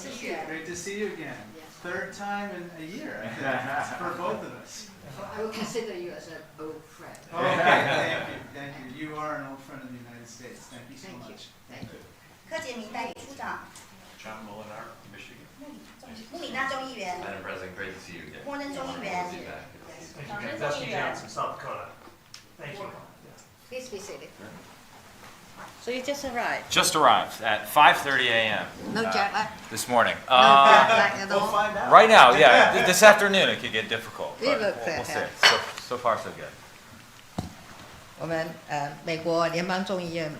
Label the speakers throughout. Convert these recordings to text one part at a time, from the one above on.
Speaker 1: 谢谢。
Speaker 2: Great to see you again.
Speaker 1: Yes.
Speaker 2: Third time in a year, I think, for both of us.
Speaker 1: So I will consider you as an old friend.
Speaker 2: Okay, thank you. You are an old friend of the United States. Thank you so
Speaker 1: Thank you.
Speaker 2: much.
Speaker 1: Thank you.
Speaker 3: 柯杰明代理处长，
Speaker 4: John Molinar, Michigan.
Speaker 3: 穆里纳众议员，
Speaker 4: Madam President, great to see you again.
Speaker 3: 默认众议员，
Speaker 4: Wonderful to see you back.
Speaker 5: Thank you. That's Johnson, South Dakota. Thank you.
Speaker 1: Please be seated. So you just arrived.
Speaker 6: Just arrived at 5:30 a.m.
Speaker 1: No jet lag.
Speaker 6: This morning.
Speaker 1: No jet lag at
Speaker 2: We'll
Speaker 1: all.
Speaker 2: find out.
Speaker 6: Right now, yeah. This afternoon it could get difficult.
Speaker 1: You
Speaker 6: But
Speaker 1: look
Speaker 6: we'll see.
Speaker 1: fantastic.
Speaker 6: So far so good.
Speaker 1: 我们美国联邦众议院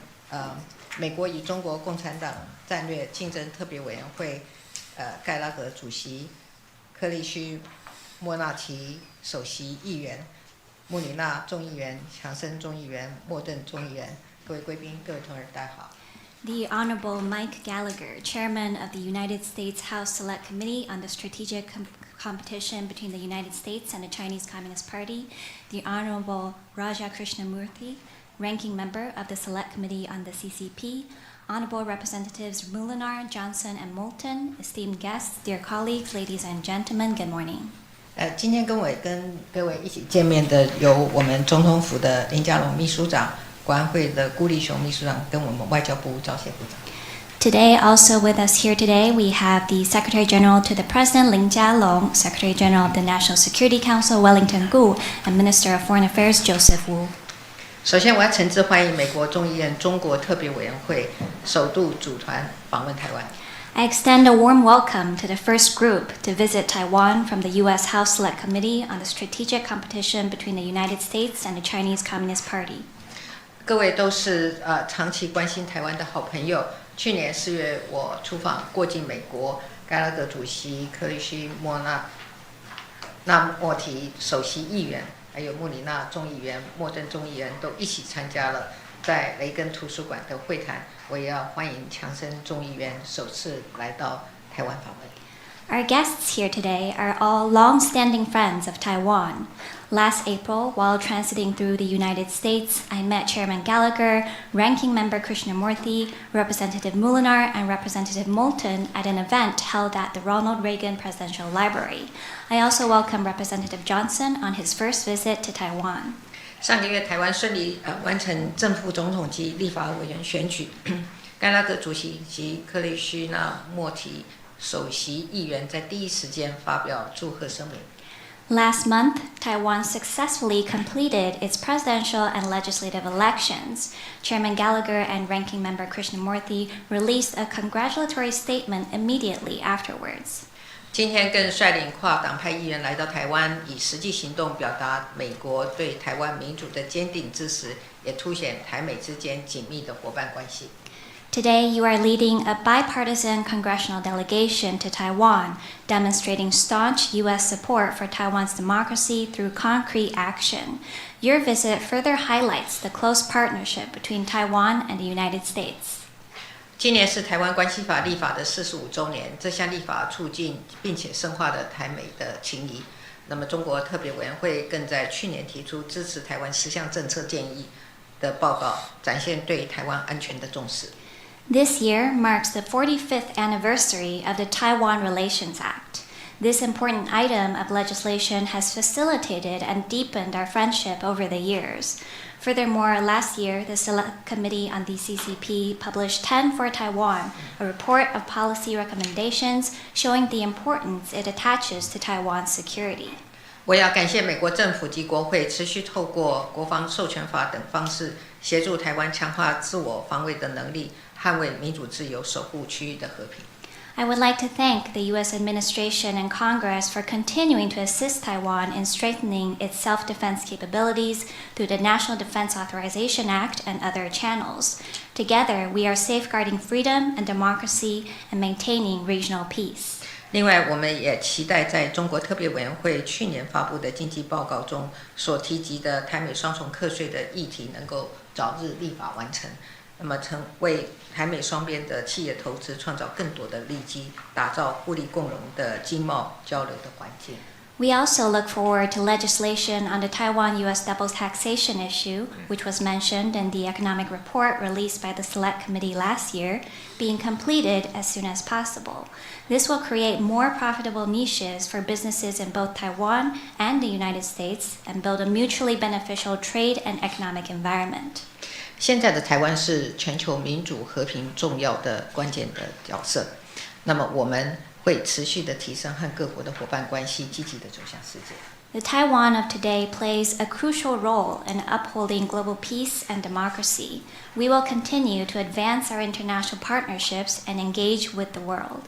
Speaker 1: 美国与中国共产党战略竞争特别委员会盖拉格主席、克里须莫纳奇首席议员、穆里纳众议员、强森众议员、莫顿众议员，各位贵宾、各位同仁，大家好。
Speaker 7: The Honorable Mike Gallagher, Chairman of the United States House Select Committee on the Strategic Competition between the United States and the Chinese Communist Party, the Honorable Raja Krishnamurthy, Ranking Member of the Select Committee on the CCP, Honorable Representatives Molinar, Johnson, and Moulton, esteemed guests, dear colleagues, ladies and gentlemen, good morning.
Speaker 1: 今天跟各位一起见面的有我们总统府的林佳龙秘书长、国安会的辜立雄秘书长，跟我们外交部赵协部长。
Speaker 7: Today, also with us here today, we have the Secretary General to the President, Lin Jialong, Secretary General of the National Security Council, Wellington Gu, and Minister of Foreign Affairs, Joseph Wu.
Speaker 1: 首先，我要诚挚欢迎美国众议院中国特别委员会首度组团访问台湾。
Speaker 7: I extend a warm welcome to the first group to visit Taiwan from the U.S. House Select Committee on the Strategic Competition between the United States and the Chinese Communist Party.
Speaker 1: 各位都是长期关心台湾的好朋友。去年4月，我出访过境美国，盖拉格主席、克里须莫提首席议员，还有穆里纳众议员、莫顿众议员都一起参加了在雷根图书馆的会谈。我也要欢迎强森众议员首次来到台湾访问。
Speaker 7: Our guests here today are all long-standing friends of Taiwan. Last April, while transiting through the United States, I met Chairman Gallagher, Ranking Member Krishnamurthy, Representative Molinar, and Representative Moulton at an event held at the Ronald Reagan Presidential Library. I also welcome Representative Johnson on his first visit to Taiwan.
Speaker 1: 上个月，台湾顺利完成正副总统及立法委员选举，盖拉格主席及克里须莫提首席议员在第一时间发表祝贺声明。
Speaker 7: Last month, Taiwan successfully completed its presidential and legislative elections. Chairman Gallagher and Ranking Member Krishnamurthy released a congratulatory statement immediately afterwards.
Speaker 1: 今天更率领跨党派议员来到台湾，以实际行动表达美国对台湾民主的坚定支持，也凸显台美之间紧密的伙伴关系。
Speaker 7: Today, you are leading a bipartisan congressional delegation to Taiwan, demonstrating staunch U.S. support for Taiwan's democracy through concrete action. Your visit further highlights the close partnership between Taiwan and the United States.
Speaker 1: 今年是台湾关系法立法的45周年，这项立法促进并且深化了台美的情谊。那么，中国特别委员会更在去年提出支持台湾10项政策建议的报告，展现对台湾安全的重视。
Speaker 7: This year marks the 45th anniversary of the Taiwan Relations Act. This important item of legislation has facilitated and deepened our friendship over the years. Furthermore, last year, the Select Committee on the CCP published 10 for Taiwan, a report of policy recommendations showing the importance it attaches to Taiwan's security.
Speaker 1: 我要感谢美国政府及国会持续透过国防授权法等方式，协助台湾强化自我防卫的能力，捍卫民主自由，守护区域的和平。
Speaker 7: I would like to thank the U.S. administration and Congress for continuing to assist Taiwan in strengthening its self-defense capabilities through the National Defense Authorization Act and other channels. Together, we are safeguarding freedom and democracy and maintaining regional peace.
Speaker 1: 另外，我们也期待在中国特别委员会去年发布的经济报告中所提及的台美双重课税的议题能够早日立法完成，那么为台美双边的企业投资创造更多的利基，打造互利共荣的经贸交流的环境。
Speaker 7: We also look forward to legislation on the Taiwan-U.S. double taxation issue, which was mentioned in the economic report released by the Select Committee last year, being completed as soon as possible. This will create more profitable niches for businesses in both Taiwan and the United States and build a mutually beneficial trade and economic environment.
Speaker 1: 现在的台湾是全球民主和平重要的关键的角色，那么我们会持续的提升和各国的伙伴关系，积极的走向世界。
Speaker 7: The Taiwan of today plays a crucial role in upholding global peace and democracy. We will continue to advance our international partnerships and engage with the world.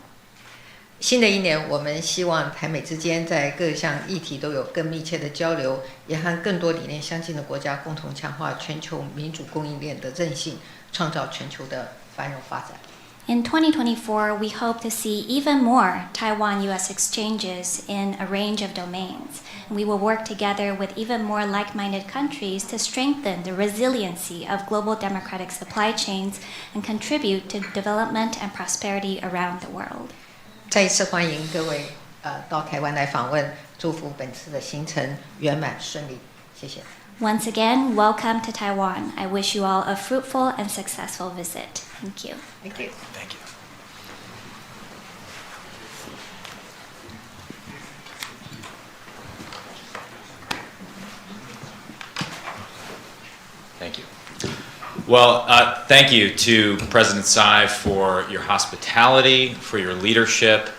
Speaker 1: 新的一年，我们希望台美之间在各项议题都有更密切的交流，也和更多理念相近的国家共同强化全球民主供应链的韧性，创造全球的繁荣发展。
Speaker 7: In 2024, we hope to see even more Taiwan-U.S. exchanges in a range of domains. We will work together with even more like-minded countries to strengthen the resiliency of global democratic supply chains and contribute to development and prosperity around the world.
Speaker 1: 再一次欢迎各位到台湾来访问，祝福本次的行程圆满顺利，谢谢。
Speaker 7: Once again, welcome to Taiwan. I wish you all a fruitful and successful visit. Thank you.
Speaker 1: Thank you.
Speaker 6: Thank you.
Speaker 8: Thank you. Well, thank you to President Tsai for your hospitality, for your leadership,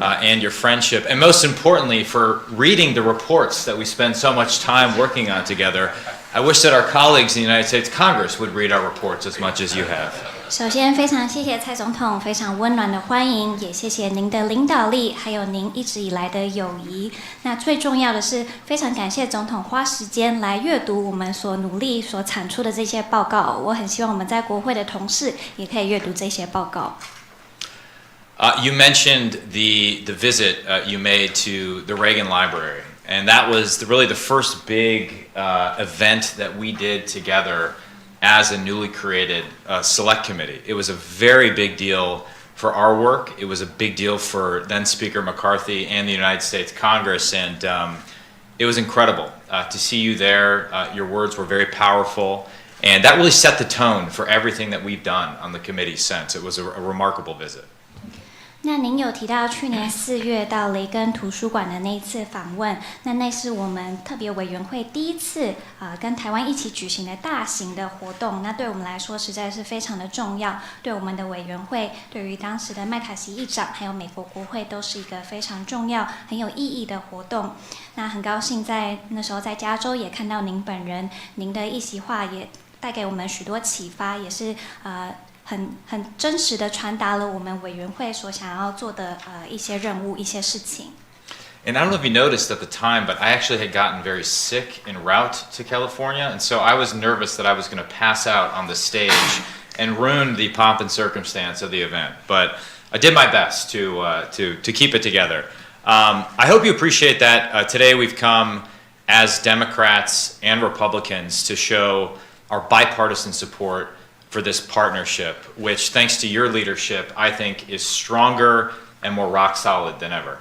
Speaker 8: and your friendship, and most importantly, for reading the reports that we spend so much time working on together. I wish that our colleagues in the United States Congress would read our reports as much as you have.
Speaker 7: 首先，非常谢谢蔡总统非常温暖的欢迎，也谢谢您的领导力，还有您一直以来的友谊。那最重要的是，非常感谢总统花时间来阅读我们所努力所产出的这些报告。我很希望我们在国会的同事也可以阅读这些报告。
Speaker 8: You mentioned the visit you made to the Reagan Library, and that was really the first big event that we did together as a newly created select committee. It was a very big deal for our work. It was a big deal for then Speaker McCarthy and the United States Congress, and it was incredible to see you there. Your words were very powerful, and that really set the tone for everything that we've done on the committee since. It was a remarkable visit.
Speaker 7: 那您有提到去年4月到雷根图书馆的那一次访问，那是我们特别委员会第一次跟台湾一起举行的大型的活动，那对我们来说实在是非常的重要，对我们的委员会，对于当时的麦卡锡议长还有美国国会都是一个非常重要很有意义的活动。那很高兴在那时候在加州也看到您本人，您的一席话也带给我们许多启发，也是很真实的传达了我们委员会所想要做的一些任务、一些事情。
Speaker 8: And I don't know if you noticed at the time, but I actually had gotten very sick en route to California, and so I was nervous that I was going to pass out on the stage and ruin the pomp and circumstance of the event. But I did my best to keep it together. I hope you appreciate that. Today we've come as Democrats and Republicans to show our bipartisan support for this partnership, which, thanks to your leadership, I think is stronger and more rock solid than ever.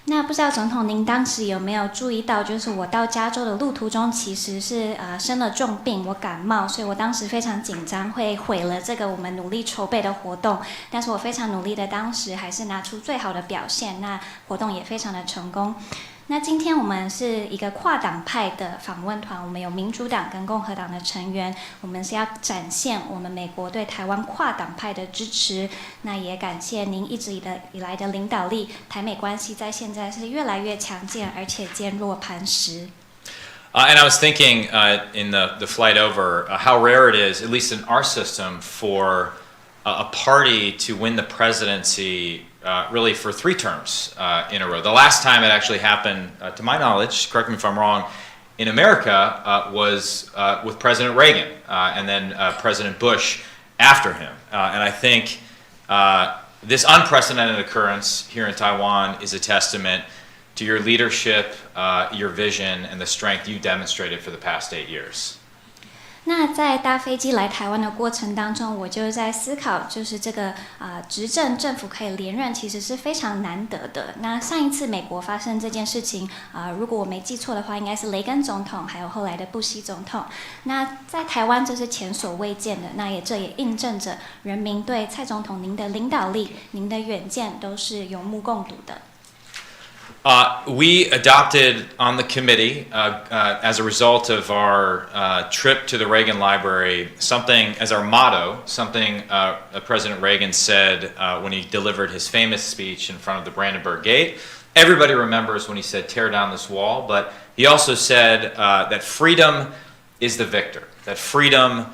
Speaker 7: 那不知道总统您当时有没有注意到，就是我到加州的路途中其实是生了重病，我感冒，所以我当时非常紧张，会毁了这个我们努力筹备的活动。但是我非常努力的，当时还是拿出最好的表现，那活动也非常的成功。那今天我们是一个跨党派的访问团，我们有民主党跟共和党的成员，我们是要展现我们美国对台湾跨党派的支持。那也感谢您一直以来的领导力，台美关系在现在是越来越强健，而且坚若磐石。
Speaker 8: And I was thinking in the flight over how rare it is, at least in our system, for a party to win the presidency really for 3 terms in a row. The last time it actually happened, to my knowledge, correct me if I'm wrong, in America was with President Reagan and then President Bush after him. And I think this unprecedented occurrence here in Taiwan is a testament to your leadership, your vision, and the strength you demonstrated for the past 8 years.
Speaker 7: 那在搭飞机来台湾的过程当中，我就在思考，就是这个执政政府可以连任，其实是非常难得的。那上一次美国发生这件事情，如果我没记错的话，应该是雷根总统，还有后来的布希总统。那在台湾这是前所未见的，那这也印证着人民对蔡总统您的领导力、您的远见都是有目共睹的。
Speaker 8: We adopted on the committee, as a result of our trip to the Reagan Library, something as our motto, something President Reagan said when he delivered his famous speech in front of the Brandenburg Gate. Everybody remembers when he said, "Tear down this wall," but he also said that freedom is the victor, that freedom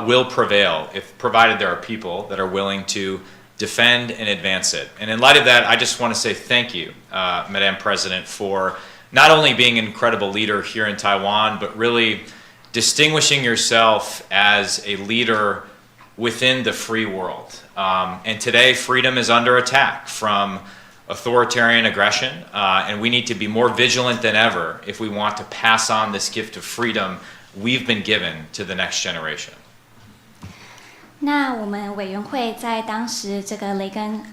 Speaker 8: will prevail if provided there are people that are willing to defend and advance it. And in light of that, I just want to say thank you, Madam President, for not only being an incredible leader here in Taiwan, but really distinguishing yourself as a leader within the free world. And today, freedom is under attack from authoritarian aggression, and we need to be more vigilant than ever if we want to pass on this gift of freedom we've been given to the next generation.
Speaker 7: 那我们委员会在当时这个雷根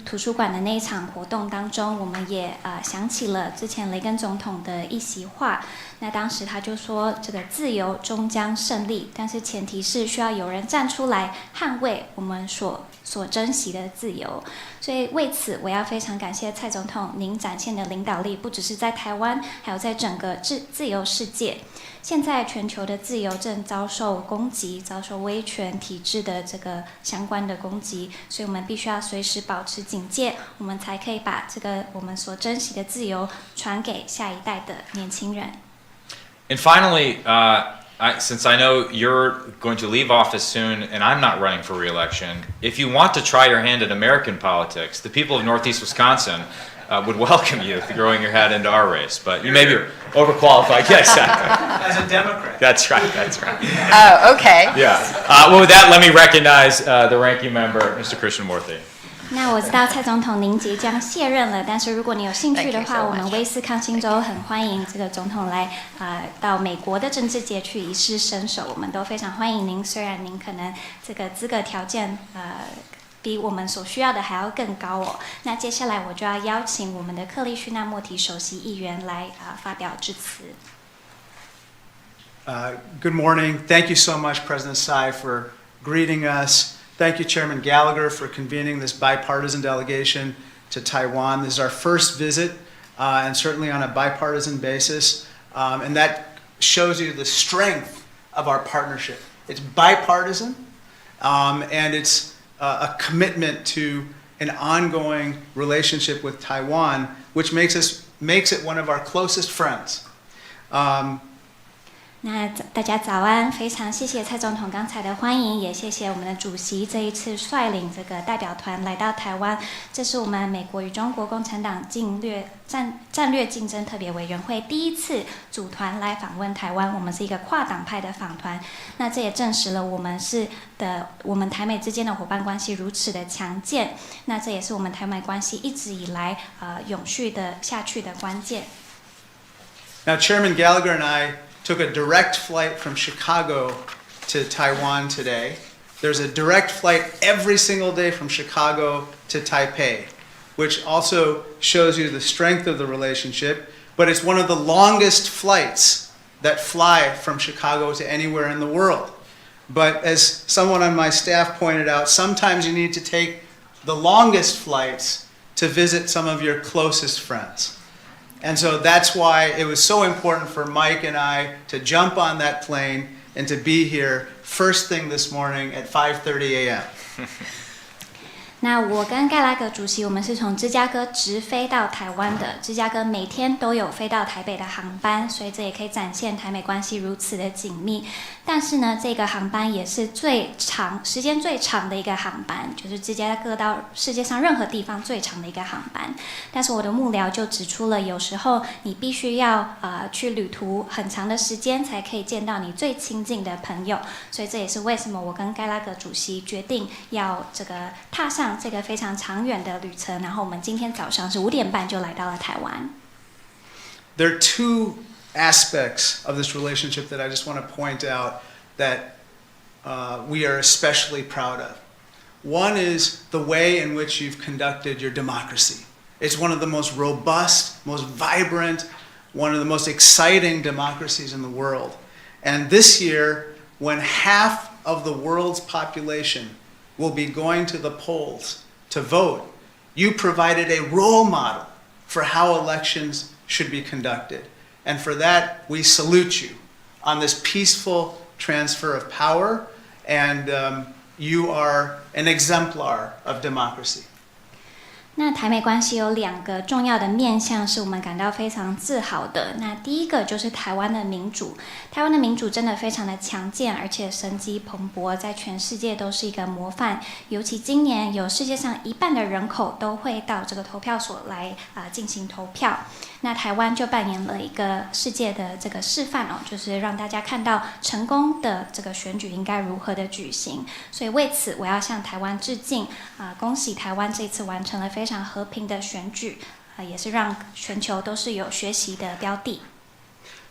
Speaker 7: 图书馆的那一场活动当中，我们也想起了之前雷根总统的一席话。那当时他就说，这个自由终将胜利，但是前提是需要有人站出来捍卫我们所珍惜的自由。所以为此，我要非常感谢蔡总统您展现的领导力，不只是在台湾，还有在整个自由世界。现在全球的自由正遭受攻击，遭受威权体制的这个相关的攻击，所以我们必须要随时保持警戒，我们才可以把这个我们所珍惜的自由传给下一代的年轻人。
Speaker 8: And finally, since I know you're going to leave office soon and I'm not running for re-election, if you want to try your hand at American politics, the people of Northeast Wisconsin would welcome you throwing your hat into our race. But you may be overqualified. Yeah, exactly.
Speaker 2: As a Democrat.
Speaker 8: That's right, that's right.
Speaker 1: Oh, okay.
Speaker 8: Yeah. Well, with that, let me recognize the ranking member, Mr. Krishnamurthy.
Speaker 7: 那我知道蔡总统您即将卸任了，但是如果你有兴趣的
Speaker 1: Thank you
Speaker 7: 话，
Speaker 1: so much.
Speaker 7: 我们威斯康星州很欢迎这个总统来到美国的政治界去一试身手，我们都非常欢迎您。虽然您可能这个资格条件比我们所需要的还要更高哦。那接下来我就要邀请我们的克利须纳莫提首席议员来发表致辞。
Speaker 2: Good morning. Thank you so much, President Tsai, for greeting us. Thank you, Chairman Gallagher, for convening this bipartisan delegation to Taiwan. This is our first visit, and certainly on a bipartisan basis, and that shows you the strength of our partnership. It's bipartisan, and it's a commitment to an ongoing relationship with Taiwan, which makes it one of our closest friends.
Speaker 7: 那大家早安，非常谢谢蔡总统刚才的欢迎，也谢谢我们的主席这一次率领这个代表团来到台湾。这是我们美国与中国共产党战略竞争特别委员会第一次组团来访问台湾，我们是一个跨党派的访团。那这也证实了我们台美之间的伙伴关系如此的强健。那这也是我们台美关系一直以来永续的下去的关键。
Speaker 2: Now, Chairman Gallagher and I took a direct flight from Chicago to Taiwan today. There's a direct flight every single day from Chicago to Taipei, which also shows you the strength of the relationship, but it's one of the longest flights that fly from Chicago to anywhere in the world. But as someone on my staff pointed out, sometimes you need to take the longest flights to visit some of your closest friends. And so that's why it was so important for Mike and I to jump on that plane and to be here first thing this morning at 5:30 a.m.
Speaker 7: 那我跟盖拉格主席，我们是从芝加哥直飞到台湾的。芝加哥每天都有飞到台北的航班，所以这也可以展现台美关系如此的紧密。但是呢，这个航班也是时间最长的一个航班，就是芝加哥到世界上任何地方最长的一个航班。但是我的幕僚就指出了，有时候你必须要去旅途很长的时间，才可以见到你最亲近的朋友。所以这也是为什么我跟盖拉格主席决定要这个踏上这个非常长远的旅程，然后我们今天早上是5点半就来到了台湾。
Speaker 2: There are two aspects of this relationship that I just want to point out that we are especially proud of. One is the way in which you've conducted your democracy. It's one of the most robust, most vibrant, one of the most exciting democracies in the world. And this year, when half of the world's population will be going to the polls to vote, you provided a role model for how elections should be conducted. And for that, we salute you on this peaceful transfer of power, and you are an exemplar of democracy.
Speaker 7: 那台美关系有2个重要的面向是我们感到非常自豪的。那第一个就是台湾的民主，台湾的民主真的非常的强健，而且生机蓬勃，在全世界都是一个模范。尤其今年有世界上1半的人口都会到这个投票所来进行投票。那台湾就扮演了一个世界的这个示范哦，就是让大家看到成功的这个选举应该如何的举行。所以为此，我要向台湾致敬恭喜台湾这次完成了非常和平的选举，也是让全球都是有学习的标的。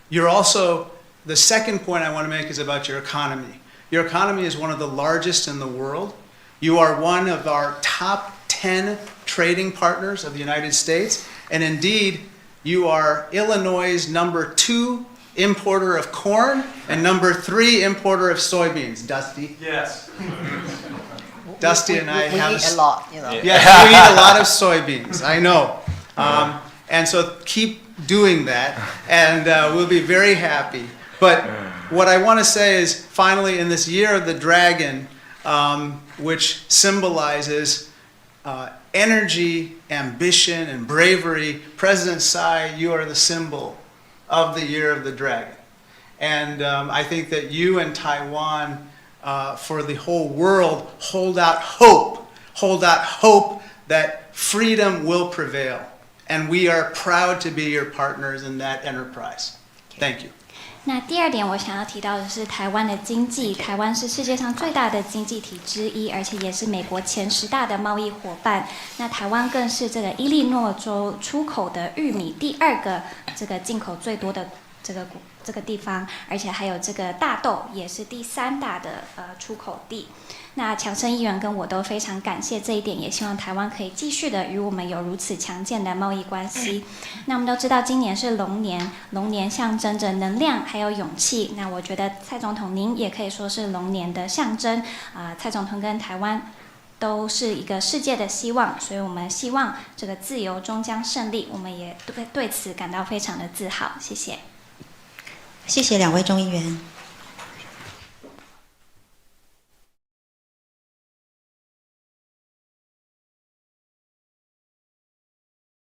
Speaker 2: You're also, the second point I want to make is about your economy. Your economy is one of the largest in the world. You are one of our top 10 trading partners of the United States, and indeed, you are Illinois' number 2 importer of corn and number 3 importer of soybeans. Dusty?
Speaker 5: Yes.
Speaker 2: Dusty and I
Speaker 1: we
Speaker 2: have
Speaker 1: eat a lot, you know.
Speaker 2: Yes, we eat a lot of soybeans. I know. And so keep doing that, and we'll be very happy. But what I want to say is, finally, in this year of the dragon, which symbolizes energy, ambition, and bravery, President Tsai, you are the symbol of the year of the dragon. And I think that you and Taiwan, for the whole world, hold out hope that freedom will prevail. And we are proud to be your partners in that enterprise. Thank you.
Speaker 7: 那第2点我想要提到的是台湾的经济，台湾是世界上最大的经济体之一，而且也是美国前10大的贸易伙伴。那台湾更是这个伊利诺州出口的玉米第2个这个进口最多的这个地方，而且还有这个大豆也是第3大的出口地。那强生议员跟我都非常感谢这一点，也希望台湾可以继续的与我们有如此强健的贸易关系。那我们都知道今年是龙年，龙年象征着能量还有勇气。那我觉得蔡总统您也可以说是龙年的象征蔡总统跟台湾都是一个世界的希望，所以我们希望这个自由终将胜利，我们也对此感到非常的自豪。谢谢。
Speaker 3: 谢谢2位众议员。